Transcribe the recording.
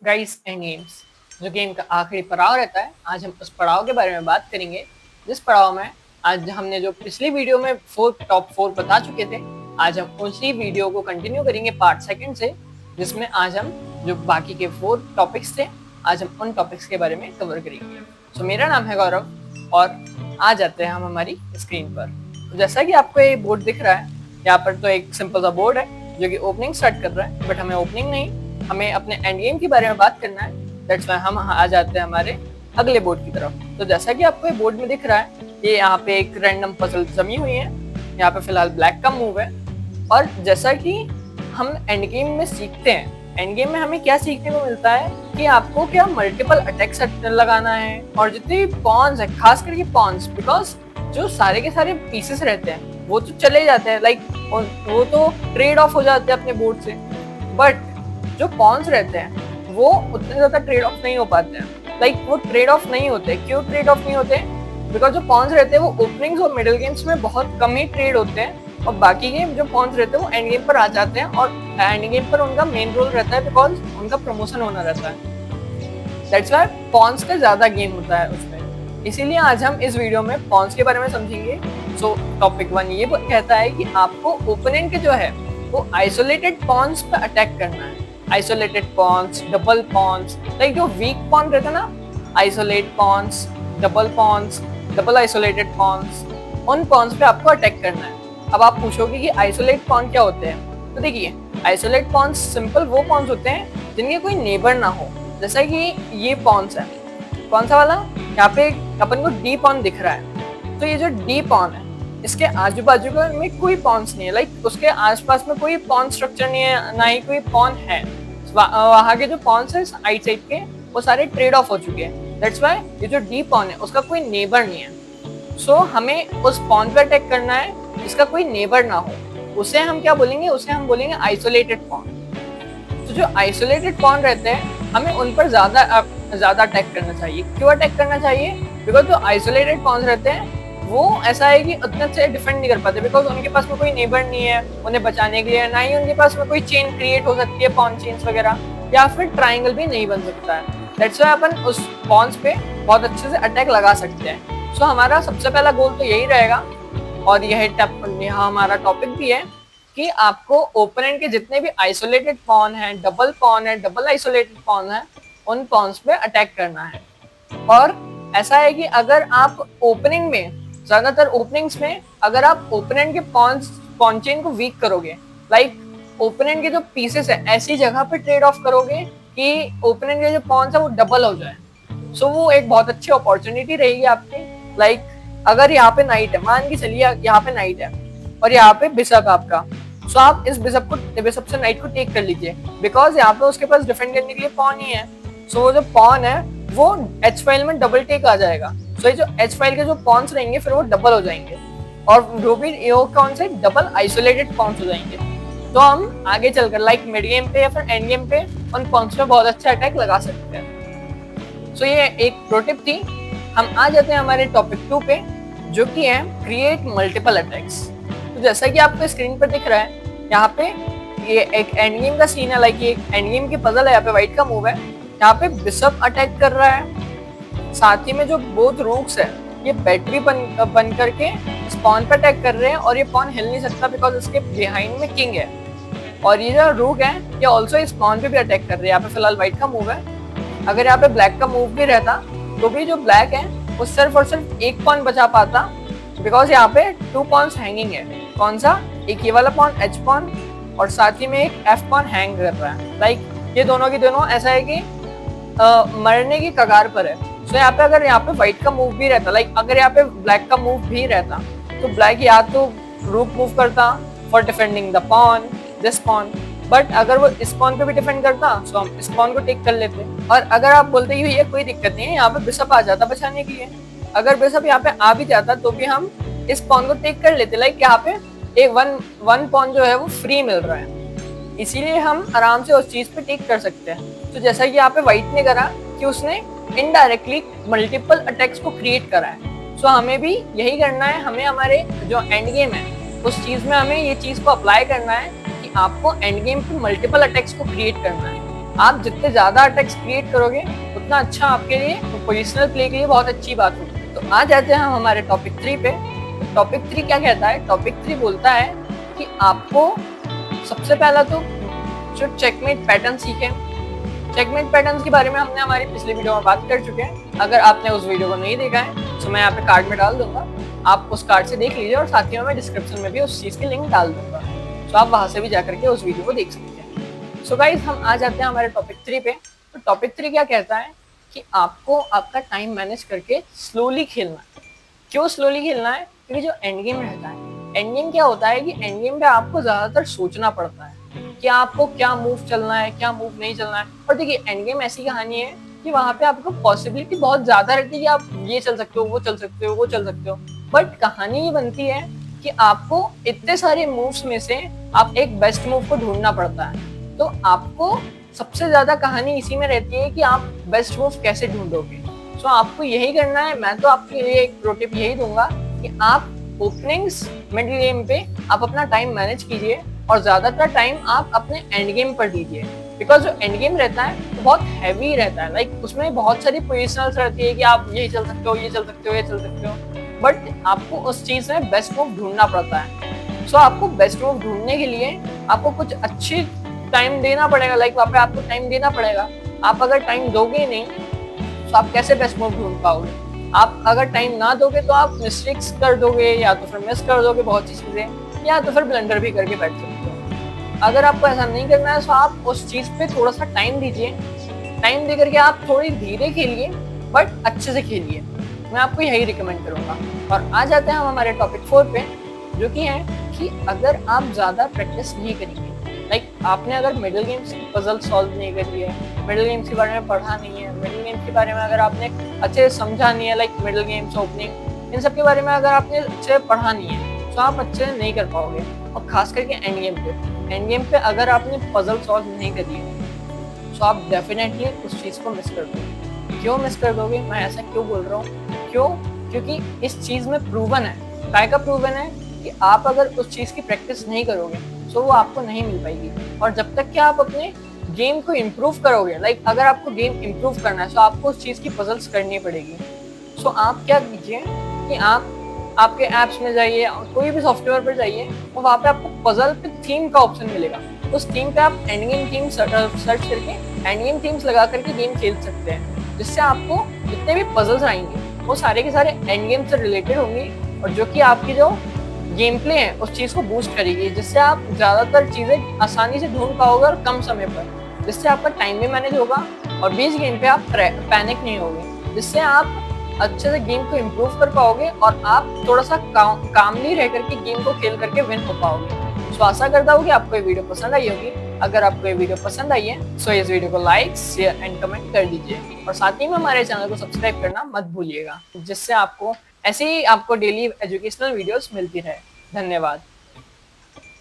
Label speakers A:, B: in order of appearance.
A: Dice and games, जो game का आखिरी पड़ाव रहता है। आज हम उस पड़ाव के बारे में बात करेंगे जिस पड़ाव में आज हमने जो पिछली वीडियो में टॉप 4 बता चुके थे। आज हम उसी वीडियो को कंटिन्यू करेंगे पार्ट सेकंड से, जिसमें आज हम जो बाकी के 4 टॉपिक्स थे, आज हम उन टॉपिक्स के बारे में कवर करेंगे। तो मेरा नाम है गौरव और आ जाते हैं हम हमारी स्क्रीन पर। तो जैसा कि आपको ये बोर्ड दिख रहा है, यहाँ पर तो एक सिंपल सा बोर्ड है जो कि ओपनिंग स्टार्ट कर रहा है, बट हमें ओपनिंग नहीं, हमें अपने एंड गेम के बारे में बात करना है। दैट्स व्हाई हम आ जाते हैं हमारे अगले बोर्ड की तरफ। तो जैसा कि आपको ये बोर्ड में दिख रहा है, ये यहाँ पे एक रैंडम पजल जमी हुई है। यहाँ पे फिलहाल ब्लैक का मूव है। और जैसा कि हम एंड गेम में सीखते हैं, एंड गेम में हमें क्या सीखने को मिलता है कि आपको क्या मल्टीपल अटैक्स लगाना है, और जितने भी पॉन्स है, खास करके पॉन्स, बिकॉज जो सारे के सारे पीसेस रहते हैं वो तो चले जाते हैं, लाइक वो तो ट्रेड ऑफ हो जाते हैं अपने बोर्ड से, बट जो पॉन्स रहते हैं वो उतने ज्यादा ट्रेड ऑफ नहीं हो पाते हैं। लाइक वो ट्रेड ऑफ नहीं होते। क्यों ट्रेड ऑफ नहीं होते? बिकॉज जो पॉन्स रहते हैं वो ओपनिंग्स और मिडिल गेम्स में बहुत कम ही ट्रेड होते हैं, और बाकी गेम जो पॉन्स रहते हैं वो एंड गेम पर आ जाते हैं, और एंड गेम पर उनका मेन रोल रहता है बिकॉज उनका प्रमोशन होना रहता है। दैट्स व्हाई पॉन्स का ज्यादा गेम होता है उसमें। इसीलिए आज हम इस वीडियो में पॉन्स के बारे में समझेंगे। सो टॉपिक 1 ये कहता है कि आपको ओपोनेंट के जो है वो आइसोलेटेड पॉन्स पे अटैक करना है। Isolated pawns, double pawns, like जो वीक पॉन रहता है ना, isolate pawns, double isolated pawns, उन पॉन्स पे आपको अटैक करना है। अब आप पूछोगे कि आइसोलेट पॉन क्या होते हैं? तो देखिए, आइसोलेट पॉन्स सिंपल वो पॉन्स होते हैं जिनके कोई नेबर ना हो। जैसा कि ये पॉन्स है, कौन सा वाला, यहाँ पे अपन को डी पॉन दिख रहा है। तो ये जो डी पॉन है, इसके आजू बाजू में कोई पॉन्स नहीं है, लाइक उसके आसपास में कोई पॉन स्ट्रक्चर नहीं है, ना ही कोई पॉन है। वहाँ के जो पॉन्स है आइट साइड के, वो सारे ट्रेड ऑफ हो चुके हैं। दैट्स व्हाई ये जो डी पॉन है उसका कोई नेबर नहीं है। सो हमें उस पॉन पे अटैक करना है जिसका कोई नेबर ना हो। उसे हम क्या बोलेंगे? उसे हम बोलेंगे आइसोलेटेड पॉन। तो जो आइसोलेटेड पॉन रहते हैं, हमें उन पर ज्यादा अटैक करना चाहिए। क्यों अटैक करना चाहिए? बिकॉज जो आइसोलेटेड पॉन्स रहते हैं वो ऐसा है कि उतना से डिफेंड नहीं कर पाते, बिकॉज उनके पास में कोई नेबर नहीं है उन्हें बचाने के लिए, ना ही उनके पास में कोई चेन क्रिएट हो सकती है, पॉन चेन्स वगैरह, या फिर ट्राइंगल भी नहीं बन सकता है। दैट्स व्हाई अपन उस पॉन्स पे बहुत अच्छे से अटैक लगा सकते हैं। सो हमारा सबसे पहला गोल तो यही रहेगा, और यह हमारा टॉपिक भी है कि आपको ओपोनेंट के जितने भी आइसोलेटेड पॉन है, डबल आइसोलेटेड पॉन है, उन पॉन्स पे अटैक करना है। और ऐसा है कि अगर आप ओपनिंग में, ज्यादातर ओपनिंग्स में, अगर आप ओपोनेंट के पॉन चेन को वीक करोगे, लाइक ओपोनेंट के जो पीसेस है ऐसी जगह पे ट्रेड ऑफ करोगे कि ओपोनेंट के जो पॉन्स है वो डबल हो जाए, सो वो एक बहुत अच्छी अपॉर्चुनिटी रहेगी आपकी। लाइक अगर यहाँ पे नाइट है, मान के चलिए यहाँ पे नाइट है और यहाँ पे बिशप आपका, सो आप इस बिशप से नाइट को टेक कर लीजिए, बिकॉज यहाँ पे उसके पास डिफेंड करने के लिए पॉन ही है। सो वो जो पॉन है वो एच फाइल में डबल टेक आ जाएगा। सो ये जो एच फाइल के जो पॉन्स रहेंगे फिर वो डबल हो जाएंगे, और जो भी ये कौन से डबल आइसोलेटेड पॉन्स हो जाएंगे। तो हम आगे चलकर लाइक मिड गेम पे या फिर एंड गेम पे उन पॉन्स पे बहुत अच्छा अटैक लगा सकते हैं। सो ये एक प्रो टिप थी। हम आ जाते हैं हमारे टॉपिक 2 पे, जो कि है क्रिएट मल्टीपल अटैक्स। तो जैसा कि आपको स्क्रीन पर दिख रहा है, यहाँ पे ये एक एंड गेम का सीन है, लाइक ये एंड गेम की पजल है। यहाँ पे व्हाइट का मूव है, यहाँ पे बिशप अटैक कर रहा है, साथ ही में जो बोथ रूक्स है ये बैटरी बन करके स्पॉन पे अटैक कर रहे हैं, और ये पॉन हिल नहीं सकता बिकॉज इसके बिहाइंड में किंग है। और ये जो रूक है ये ऑल्सो स्पॉन पे भी अटैक कर रहे हैं। यहाँ पे फिलहाल व्हाइट का मूव है। अगर यहाँ पे ब्लैक का मूव भी रहता तो भी जो ब्लैक है वो सिर्फ और सिर्फ एक पॉन बचा पाता, बिकॉज यहाँ पे 2 पॉन्स हैंगिंग है। कौन सा? एक ये वाला पॉन एच पॉन, और साथ ही में एक एफ पॉन हैंग कर रहा है। लाइक ये दोनों की दोनों ऐसा है कि मरने की कगार पर है। सो यहाँ पे अगर यहाँ पे व्हाइट का मूव भी रहता, लाइक अगर यहाँ पे ब्लैक का मूव भी रहता, तो ब्लैक या तो रूक मूव करता for defending the pawn, this pawn, but अगर वो इस पॉन पे भी डिफेंड करता तो हम इस पॉन को टेक कर लेते। और अगर आप बोलते ही ये कोई दिक्कत नहीं है, यहाँ पे बिशप आ जाता बचाने के लिए, अगर बिशप यहाँ पे आ भी जाता तो भी हम इस पॉन को टेक कर लेते। लाइक यहाँ पे एक वन पॉन जो है वो फ्री मिल रहा है, इसीलिए हम आराम से उस चीज पे टेक कर सकते हैं। तो जैसा कि यहाँ पे व्हाइट ने करा कि उसने इनडायरेक्टली मल्टीपल अटैक्स को क्रिएट करा है, सो हमें भी यही करना है। हमें हमारे जो एंड गेम है उस चीज में हमें ये चीज को अप्लाई करना है कि आपको एंड गेम पे मल्टीपल अटैक्स को क्रिएट करना है। आप जितने ज्यादा अटैक्स क्रिएट करोगे उतना अच्छा आपके लिए, तो पोजिशनल प्ले के लिए बहुत अच्छी बात होगी। तो आ जाते हैं हम हमारे टॉपिक 3 पे। टॉपिक 3 क्या कहता है? टॉपिक 3 बोलता है कि आपको सबसे पहला तो जो चेकमेट पैटर्न सीखे। चेकमेट पैटर्न के बारे में हमने हमारी पिछली वीडियो में बात कर चुके हैं। अगर आपने उस वीडियो को नहीं देखा है तो मैं यहाँ पे कार्ड में डाल दूंगा, आप उस कार्ड से देख लीजिए, और साथ ही में मैं डिस्क्रिप्शन में भी उस चीज की लिंक डाल दूंगा, तो आप वहां से भी जाकर के उस वीडियो को देख सकते हैं। सो गाइस, हम आ जाते हैं हमारे टॉपिक 3 पे। तो टॉपिक 3 क्या कहता है कि आपको आपका टाइम मैनेज करके स्लोली खेलना है। क्यों स्लोली खेलना है? क्योंकि जो एंड गेम रहता है, एंड गेम क्या होता है कि एंड गेम पे आपको ज्यादातर सोचना पड़ता है कि आपको क्या मूव चलना है, क्या मूव नहीं चलना है। और देखिए, एंड गेम ऐसी कहानी है कि वहां पे आपको पॉसिबिलिटी बहुत ज्यादा रहती है कि आप ये चल सकते हो, वो चल सकते हो, वो चल सकते हो, बट कहानी ये बनती है कि आपको इतने सारे मूव्स में से आप एक बेस्ट मूव को ढूंढना पड़ता है। तो आपको सबसे ज्यादा कहानी इसी में रहती है कि आप बेस्ट मूव कैसे ढूंढोगे। सो आपको यही करना है। मैं तो आपके लिए एक प्रो टिप यही दूंगा कि आप ओपनिंग्स, मिड गेम पे आप अपना टाइम मैनेज कीजिए और ज्यादातर टाइम आप अपने एंड गेम पर दीजिए। बिकॉज जो एंड गेम रहता है वो बहुत हैवी रहता है, लाइक उसमें बहुत सारी पोजिशनल्स रहती है कि आप यही चल सकते हो, ये चल सकते हो, ये चल सकते हो, बट आपको उस चीज में बेस्ट मूव ढूंढना पड़ता है। सो आपको बेस्ट मूव ढूंढने के लिए आपको कुछ अच्छी टाइम देना पड़ेगा, लाइक वहाँ पे आपको टाइम देना पड़ेगा। आप अगर टाइम दोगे नहीं तो आप कैसे बेस्ट मूव ढूंढ पाओगे? आप अगर टाइम ना दोगे तो आप मिस्टेक्स कर दोगे, या तो फिर मिस कर दोगे बहुत सी चीजें, या तो फिर ब्लंडर भी करके बैठ सकते हो। अगर आपको ऐसा नहीं करना है तो आप उस चीज पे थोड़ा सा टाइम दीजिए। टाइम दे करके आप थोड़ी धीरे खेलिए, बट अच्छे से खेलिए। मैं आपको यही रिकमेंड करूंगा। और आ जाते हैं हम हमारे टॉपिक 4 पे, जो कि है कि अगर आप ज्यादा प्रैक्टिस नहीं करेंगे, लाइक आपने अगर मिडिल गेम्स की पजल सॉल्व नहीं करी है, मिडिल गेम्स के बारे में पढ़ा नहीं है, मिडिल गेम्स के बारे में अगर आपने अच्छे से समझा नहीं है, लाइक मिडिल गेम्स, ओपनिंग, इन सब के बारे में अगर आपने अच्छे से पढ़ा नहीं है तो आप अच्छे से नहीं कर पाओगे। और खास करके एंड गेम पे अगर आपने पजल सॉल्व नहीं करी है तो आप डेफिनेटली उस चीज़ को मिस कर दोगे। क्यों मिस कर दोगे? मैं ऐसा क्यों बोल रहा हूँ? क्यों? क्योंकि इस चीज़ में प्रूवन है। काय का प्रूवन है कि आप अगर उस चीज़ की प्रैक्टिस नहीं करोगे तो वो आपको नहीं मिल पाएगी। और जब तक कि आप अपने गेम को इम्प्रूव करोगे, लाइक अगर आपको गेम इम्प्रूव करना है तो आपको उस चीज़ की पजल्स करनी पड़ेगी। सो आप क्या कीजिए कि आप आपके ऐप्स में जाइए, कोई भी सॉफ्टवेयर पर जाइए, और वहाँ पे आपको पजल पे थीम का ऑप्शन मिलेगा। उस थीम पे आप एंड गेम थीम सर्च करके एंड गेम थीम्स लगा करके गेम खेल सकते हैं, जिससे आपको जितने भी पजल्स आएंगे वो सारे के सारे एंड गेम से रिलेटेड होंगे, और जो कि आपकी जो गेम प्ले है उस चीज़ को बूस्ट करेगी, जिससे आप ज़्यादातर चीज़ें आसानी से ढूंढ पाओगे और कम समय पर, जिससे आपका टाइम भी मैनेज होगा और बीच गेम पे आप पैनिक नहीं होगे, जिससे आप अच्छे से गेम को इम्प्रूव कर पाओगे और आप थोड़ा सा कामली रह करके गेम को खेल करके विन हो पाओगे। सो आशा करता हूँ कि आपको ये वीडियो पसंद आई होगी। अगर आपको ये वीडियो पसंद आई है सो इस वीडियो को लाइक, शेयर एंड कमेंट कर दीजिए, और साथ ही में हमारे चैनल को सब्सक्राइब करना मत भूलिएगा, जिससे आपको ऐसे ही आपको डेली एजुकेशनल वीडियोस मिलती रहे। धन्यवाद।